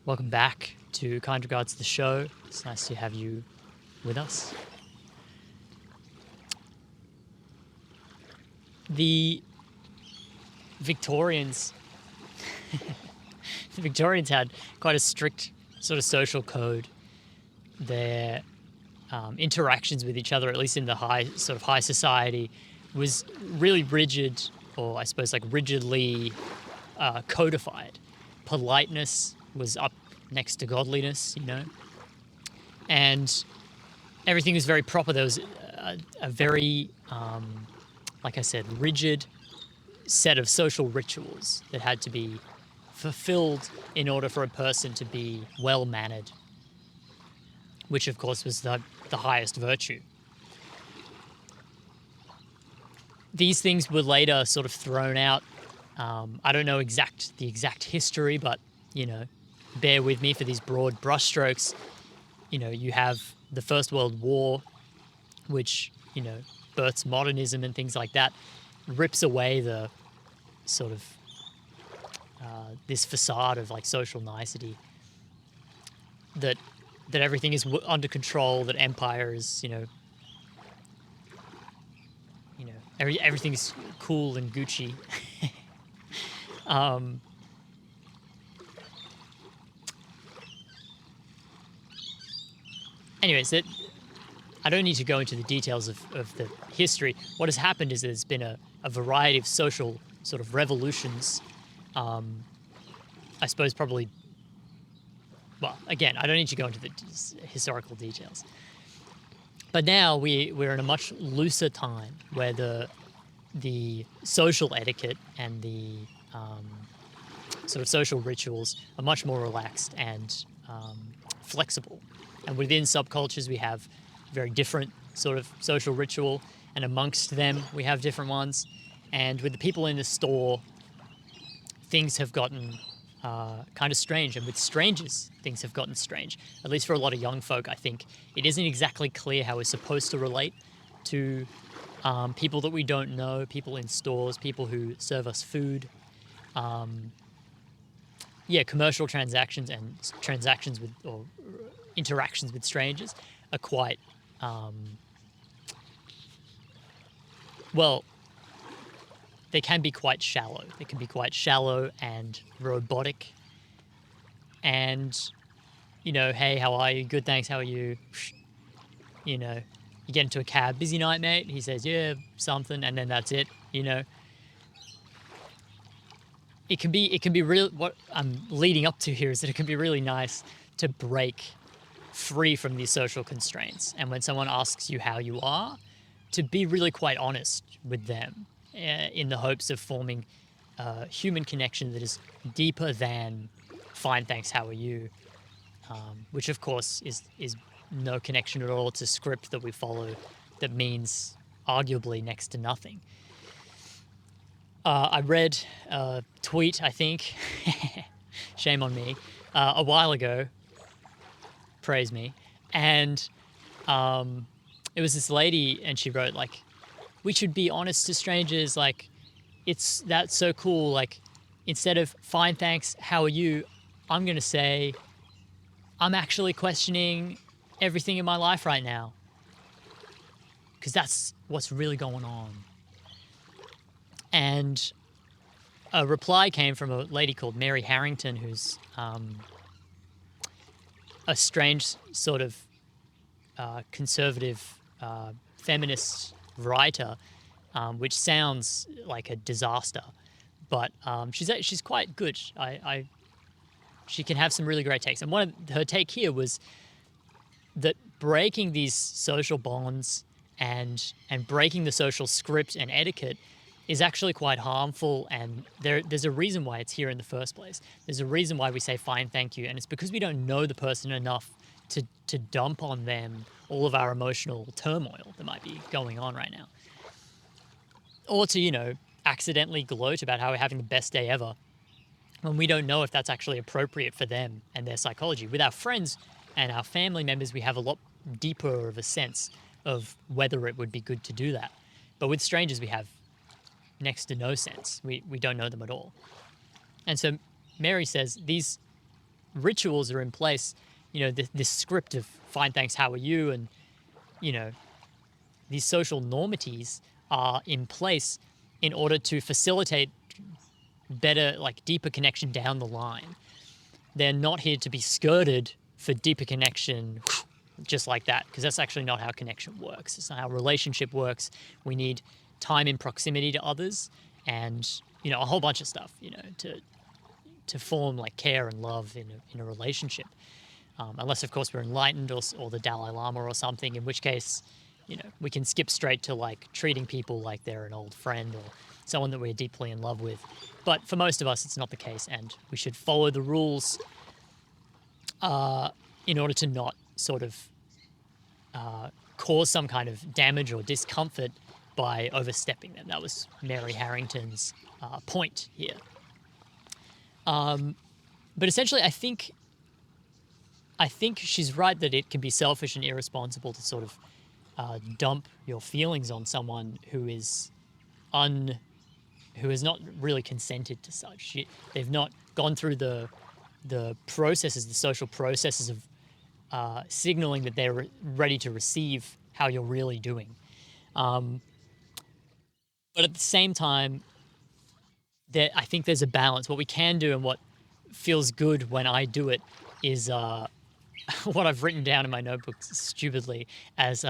Welcome back to Kind Regards the show. It's nice to have you with us. The Victorians, the Victorians had quite a strict sort of social code. Their interactions with each other, at least in the high society, was really rigid, or I suppose like rigidly codified. Politeness was up next to godliness, and everything was very proper. There was a very, like I said, rigid set of social rituals that had to be fulfilled in order for a person to be well-mannered, which of course was the highest virtue. These things were later sort of thrown out. I don't know the exact history, but, bear with me for these broad brushstrokes. You have the First World War, which, births modernism and things like that, rips away the sort of this facade of like social nicety, that everything is under control, that empire is, everything's cool and Gucci. Anyways, I don't need to go into the details of the history. What has happened is there's been a variety of social sort of revolutions. I suppose probably, well, again, I don't need to go into the historical details. But now we're in a much looser time where the social etiquette and the sort of social rituals are much more relaxed and flexible. And within subcultures, we have very different sort of social ritual, and amongst them, we have different ones. And with the people in the store, things have gotten kind of strange. And with strangers, things have gotten strange. At least for a lot of young folk, I think. It isn't exactly clear how we're supposed to relate to people that we don't know, people in stores, people who serve us food. Commercial transactions and transactions with, or interactions with strangers are quite, they can be quite shallow. They can be quite shallow and robotic. And, hey, how are you? Good, thanks. How are you? You get into a cab. Busy night, mate? He says, yeah, something. And then that's it, It can be real. What I'm leading up to here is that it can be really nice to break free from these social constraints. And when someone asks you how you are, to be really quite honest with them in the hopes of forming a human connection that is deeper than fine, thanks, how are you? Which of course is no connection at all to script that we follow that means arguably next to nothing. I read a tweet, I think, shame on me, a while ago, praise me, and it was this lady, and she wrote, like, we should be honest to strangers, like, that's so cool, like, instead of fine, thanks, how are you, I'm going to say, I'm actually questioning everything in my life right now, because that's what's really going on. And a reply came from a lady called Mary Harrington, who's a strange sort of conservative feminist writer, which sounds like a disaster, but she's quite good. She can have some really great takes, and one of her take here was that breaking these social bonds and breaking the social script and etiquette is actually quite harmful, and there's a reason why it's here in the first place. There's a reason why we say fine, thank you, and it's because we don't know the person enough to dump on them all of our emotional turmoil that might be going on right now. Or to, accidentally gloat about how we're having the best day ever when we don't know if that's actually appropriate for them and their psychology. With our friends and our family members, we have a lot deeper of a sense of whether it would be good to do that. But with strangers, we have next to no sense. We don't know them at all. And so Mary says these rituals are in place, this script of fine, thanks, how are you, and you know these social normities are in place in order to facilitate better, like deeper connection down the line. They're not here to be skirted for deeper connection just like that, because that's actually not how connection works. It's not how relationship works. We need time in proximity to others, and a whole bunch of stuff, to form like care and love in a relationship. Unless, of course, we're enlightened or the Dalai Lama or something, in which case, we can skip straight to like treating people like they're an old friend or someone that we're deeply in love with. But for most of us, it's not the case, and we should follow the rules in order to not sort of cause some kind of damage or discomfort by overstepping them. That was Mary Harrington's point here. But essentially, I think she's right that it can be selfish and irresponsible to sort of dump your feelings on someone who has not really consented to such. They've not gone through the processes, the social processes of signaling that they're ready to receive how you're really doing. But at the same time, I think there's a balance. What we can do and what feels good when I do it is what I've written down in my notebook stupidly as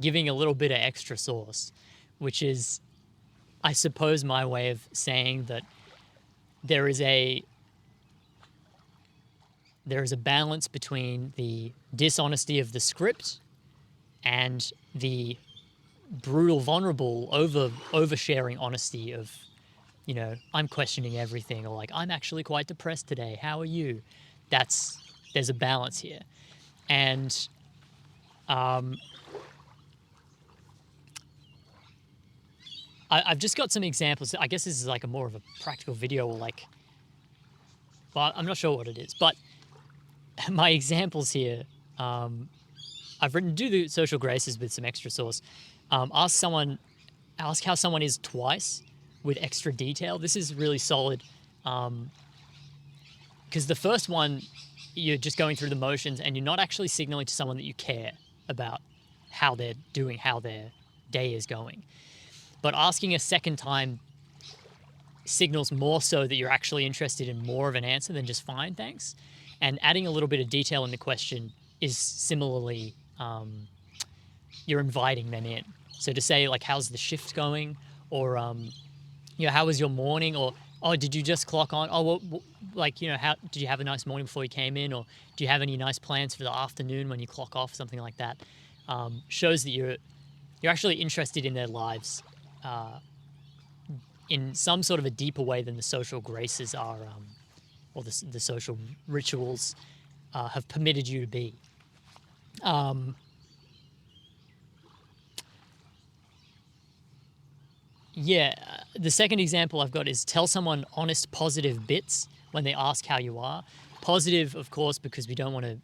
giving a little bit of extra sauce, which is, I suppose, my way of saying that there is a balance between the dishonesty of the script and the brutal, vulnerable, oversharing honesty of, I'm questioning everything, or like, I'm actually quite depressed today. How are you? There's a balance here. And I've just got some examples. I guess this is like more of a practical video, or like, well, I'm not sure what it is, but my examples here, I've written, do the social graces with some extra sauce. Ask how someone is twice with extra detail. This is really solid, because the first one, you're just going through the motions and you're not actually signaling to someone that you care about how they're doing, how their day is going. But asking a second time signals more so that you're actually interested in more of an answer than just fine, thanks. And adding a little bit of detail in the question is similarly, you're inviting them in. So to say, like, how's the shift going? Or, how was your morning? Or, oh, did you just clock on? Oh, well, how did you have a nice morning before you came in? Or do you have any nice plans for the afternoon when you clock off? Something like that. Shows that you're actually interested in their lives in some sort of a deeper way than the social graces are, or the social rituals have permitted you to be. The second example I've got is tell someone honest, positive bits when they ask how you are. Positive, of course, because we don't want to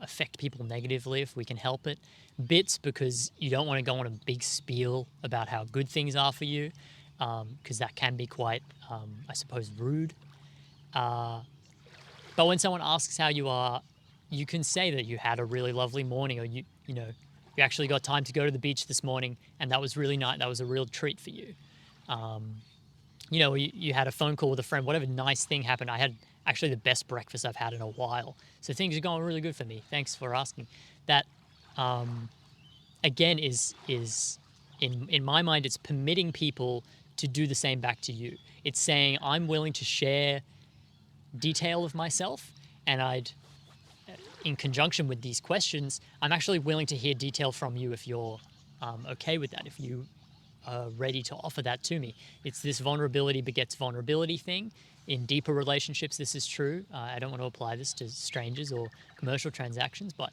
affect people negatively if we can help it. Bits because you don't want to go on a big spiel about how good things are for you, because that can be quite, I suppose, rude. But when someone asks how you are, you can say that you had a really lovely morning, or you actually got time to go to the beach this morning and that was really nice. That was a real treat for you. You had a phone call with a friend, whatever nice thing happened. I had actually the best breakfast I've had in a while. So things are going really good for me. Thanks for asking. That, again, is in my mind, it's permitting people to do the same back to you. It's saying, I'm willing to share detail of myself, and in conjunction with these questions, I'm actually willing to hear detail from you if you're okay with that, if you are ready to offer that to me. It's this vulnerability begets vulnerability thing. In deeper relationships, this is true. I don't want to apply this to strangers or commercial transactions, but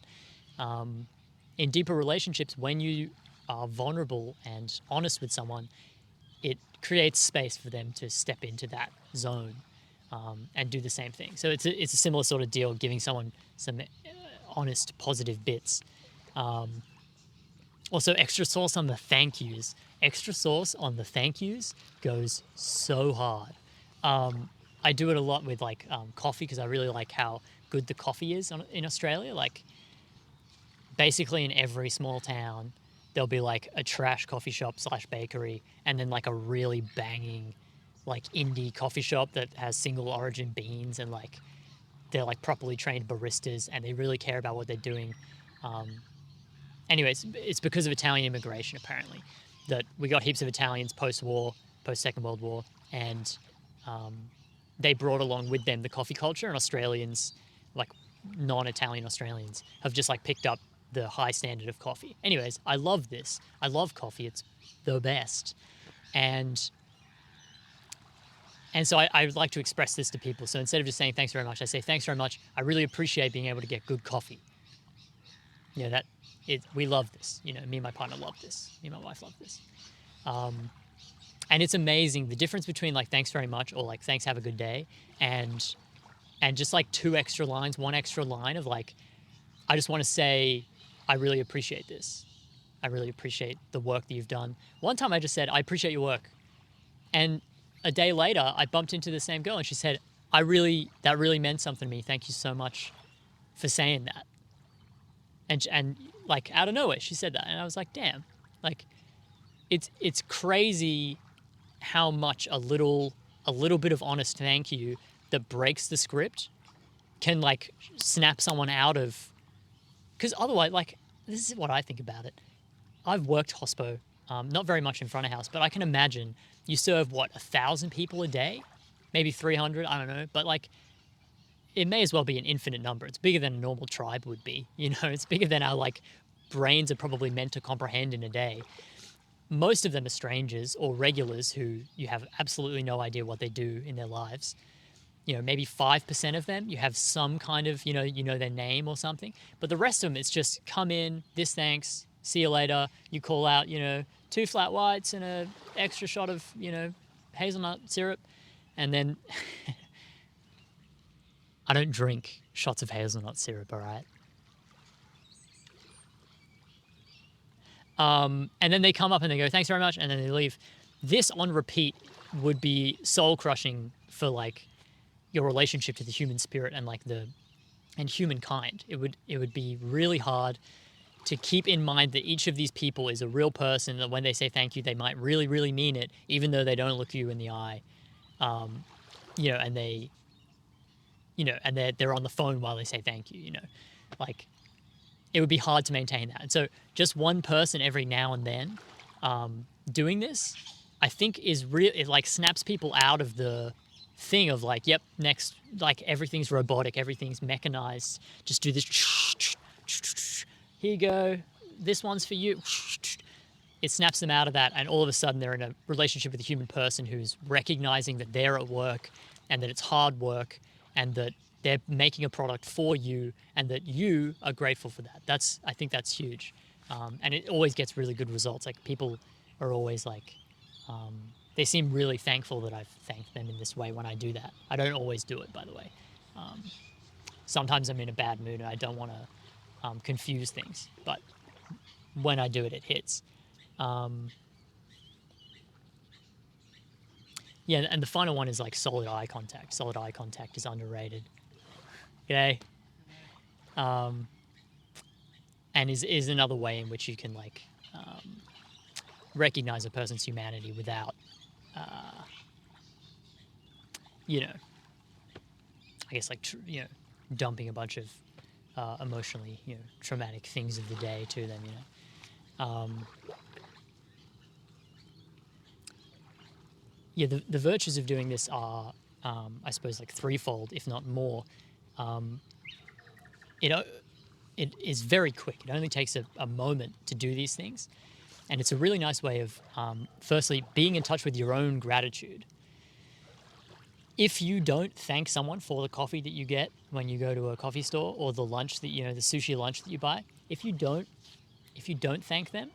in deeper relationships, when you are vulnerable and honest with someone, it creates space for them to step into that zone and do the same thing. So it's a similar sort of deal, giving someone some honest, positive bits. Also, extra sauce on the thank yous. Extra sauce on the thank yous goes so hard. I do it a lot with coffee, because I really like how good the coffee is in Australia. Like basically in every small town, there'll be like a trash coffee shop slash bakery, and then like a really banging, like indie coffee shop that has single origin beans, and like they're like properly trained baristas, and they really care about what they're doing. Um, Anyways, it's because of Italian immigration apparently that we got heaps of Italians post-war, post Second World War, and um, they brought along with them the coffee culture, and Australians, like non-Italian Australians, have just like picked up the high standard of coffee. Anyways, I love this. I love coffee. It's the best, and so I would like to express this to people. So instead of just saying thanks very much, I say thanks very much. I really appreciate being able to get good coffee. You know, we love this. You know, me and my partner love this. Me and my wife love this. And it's amazing the difference between like thanks very much or like thanks, have a good day, and just like 2 extra lines, 1 extra line of like, I just want to say I really appreciate this. I really appreciate the work that you've done. One time I just said I appreciate your work, and a day later I bumped into the same girl and she said that really meant something to me. Thank you so much for saying that. And like out of nowhere she said that, and I was like, damn, like it's crazy how much a little bit of honest thank you that breaks the script can like snap someone out of, because otherwise, like, this is what I think about it. I've worked hospo, not very much in front of house, but I can imagine you serve 1,000 people a day, maybe 300, I don't know, but like it may as well be an infinite number. It's bigger than a normal tribe would be. You know, it's bigger than our like brains are probably meant to comprehend in a day. Most of them are strangers or regulars who you have absolutely no idea what they do in their lives. You know, maybe 5% of them you have some kind of, you know their name or something. But the rest of them, it's just come in, this thanks, see you later. You call out, 2 flat whites and a extra shot of, hazelnut syrup. And then I don't drink shots of hazelnut syrup, all right? And then they come up and they go, thanks very much, and then they leave. This on repeat would be soul crushing for like your relationship to the human spirit and like and humankind. It would be really hard to keep in mind that each of these people is a real person, that when they say thank you, they might really, really mean it, even though they don't look you in the eye. And they, and they're on the phone while they say thank you, like it would be hard to maintain that. And so just one person every now and then doing this, I think is real. It like snaps people out of the thing of like, yep, next, like everything's robotic, everything's mechanized. Just do this. Here you go. This one's for you. It snaps them out of that. And all of a sudden they're in a relationship with a human person who's recognizing that they're at work and that it's hard work and that they're making a product for you and that you are grateful for that. I think that's huge. And it always gets really good results. Like people are always like, they seem really thankful that I've thanked them in this way when I do that. I don't always do it, by the way. Sometimes I'm in a bad mood and I don't want to confuse things, but when I do it, it hits. Yeah, and the final one is like solid eye contact. Solid eye contact is underrated. Okay. And is another way in which you can like recognize a person's humanity without, I guess like dumping a bunch of emotionally traumatic things of the day to them. The virtues of doing this are, I suppose, like threefold, if not more. It is very quick. It only takes a moment to do these things. And it's a really nice way of, firstly, being in touch with your own gratitude. If you don't thank someone for the coffee that you get when you go to a coffee store or the lunch that, the sushi lunch that you buy, if you don't thank them,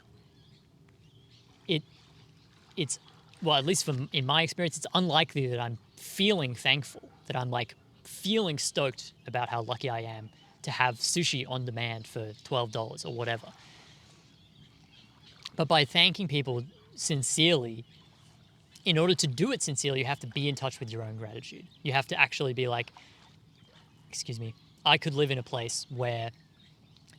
it's, well, at least in my experience, it's unlikely that I'm feeling thankful, that I'm like feeling stoked about how lucky I am to have sushi on demand for $12 or whatever. But by thanking people sincerely, in order to do it sincerely, you have to be in touch with your own gratitude. You have to actually be like, excuse me, I could live in a place where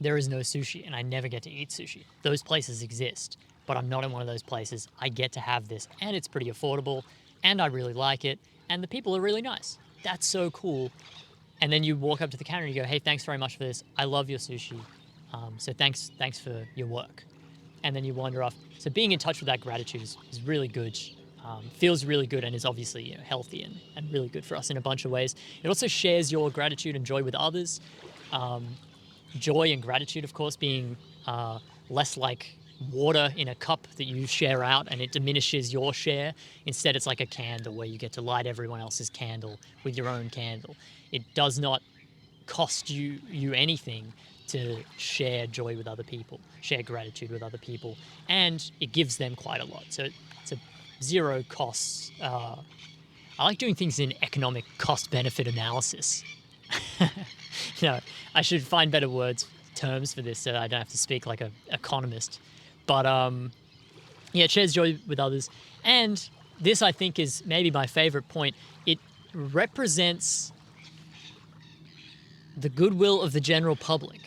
there is no sushi and I never get to eat sushi. Those places exist, but I'm not in one of those places. I get to have this, and it's pretty affordable, and I really like it, and the people are really nice. That's so cool. And then you walk up to the counter and you go, "Hey, thanks very much for this. I love your sushi. So thanks for your work." And then you wander off. So being in touch with that gratitude is really good. Feels really good, and is obviously, healthy and really good for us in a bunch of ways. It also shares your gratitude and joy with others. Joy and gratitude, of course, being less like water in a cup that you share out and it diminishes your share. Instead, it's like a candle where you get to light everyone else's candle with your own candle. It does not cost you anything to share joy with other people, share gratitude with other people, and it gives them quite a lot. So it's a zero costs. I like doing things in economic cost benefit analysis. I should find better terms for this so I don't have to speak like an economist. But yeah, it shares joy with others. And this, I think, is maybe my favorite point. It represents the goodwill of the general public.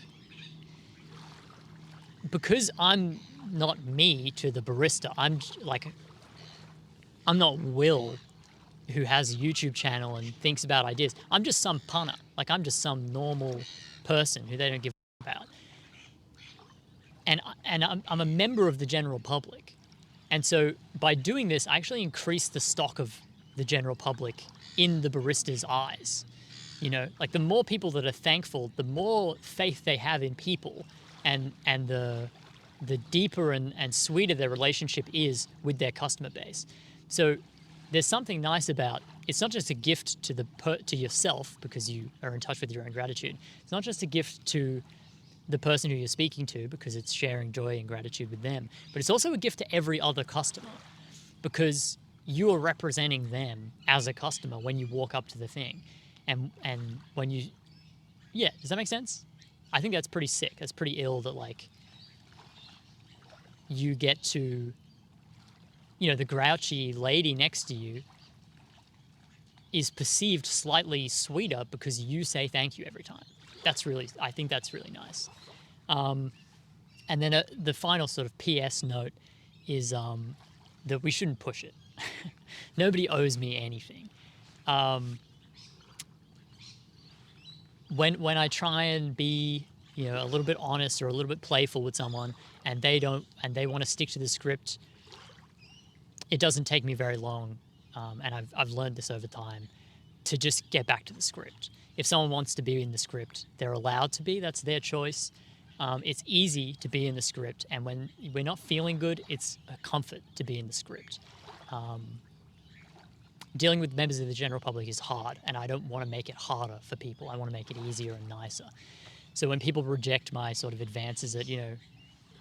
Because I'm not me to the barista, I'm not Will, who has a YouTube channel and thinks about ideas. I'm just some punter. Like, I'm just some normal person who they don't give a about. And I'm a member of the general public. And so by doing this, I actually increase the stock of the general public in the barista's eyes. Like, the more people that are thankful, the more faith they have in people, and the deeper and sweeter their relationship is with their customer base. So there's something nice about, it's not just a gift to yourself because you are in touch with your own gratitude. It's not just a gift to the person who you're speaking to because it's sharing joy and gratitude with them, but it's also a gift to every other customer because you are representing them as a customer when you walk up to the thing. And when you, yeah, does that make sense? I think that's pretty sick. That's pretty ill that, like, you get to, the grouchy lady next to you is perceived slightly sweeter because you say thank you every time. I think that's really nice. And then the final sort of PS note is that we shouldn't push it. Nobody owes me anything. When I try and be, a little bit honest or a little bit playful with someone, and they want to stick to the script, it doesn't take me very long, and I've learned this over time, to just get back to the script. If someone wants to be in the script, they're allowed to be. That's their choice. It's easy to be in the script, and when we're not feeling good, it's a comfort to be in the script. Dealing with members of the general public is hard, and I don't want to make it harder for people. I want to make it easier and nicer. So when people reject my sort of advances at,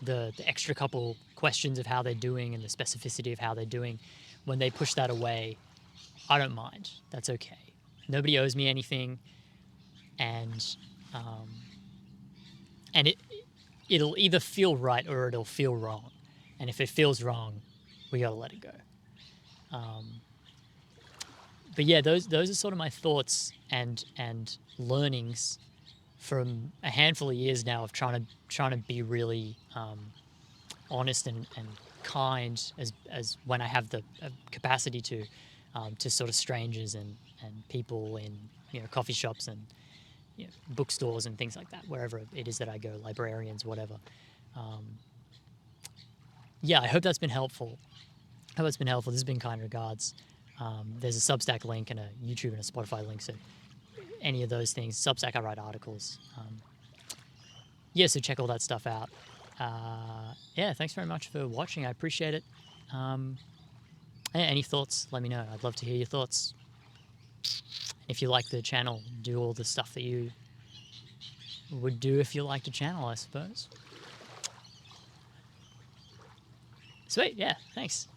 the extra couple questions of how they're doing and the specificity of how they're doing, when they push that away, I don't mind. That's okay. Nobody owes me anything, and it'll either feel right or it'll feel wrong. And if it feels wrong, we gotta let it go. But yeah, those are sort of my thoughts and learnings from a handful of years now of trying to be really honest and kind as when I have the capacity to sort of strangers and people in coffee shops and bookstores and things like that, wherever it is that I go, librarians, whatever. Yeah, I hope that's been helpful. This has been Kind Regards. There's a Substack link and a YouTube and a Spotify link, so any of those things. Substack, I write articles. Yeah, so check all that stuff out. Yeah, thanks very much for watching. I appreciate it. Any thoughts, let me know. I'd love to hear your thoughts. If you like the channel, do all the stuff that you would do if you liked a channel, I suppose. Sweet, yeah, thanks.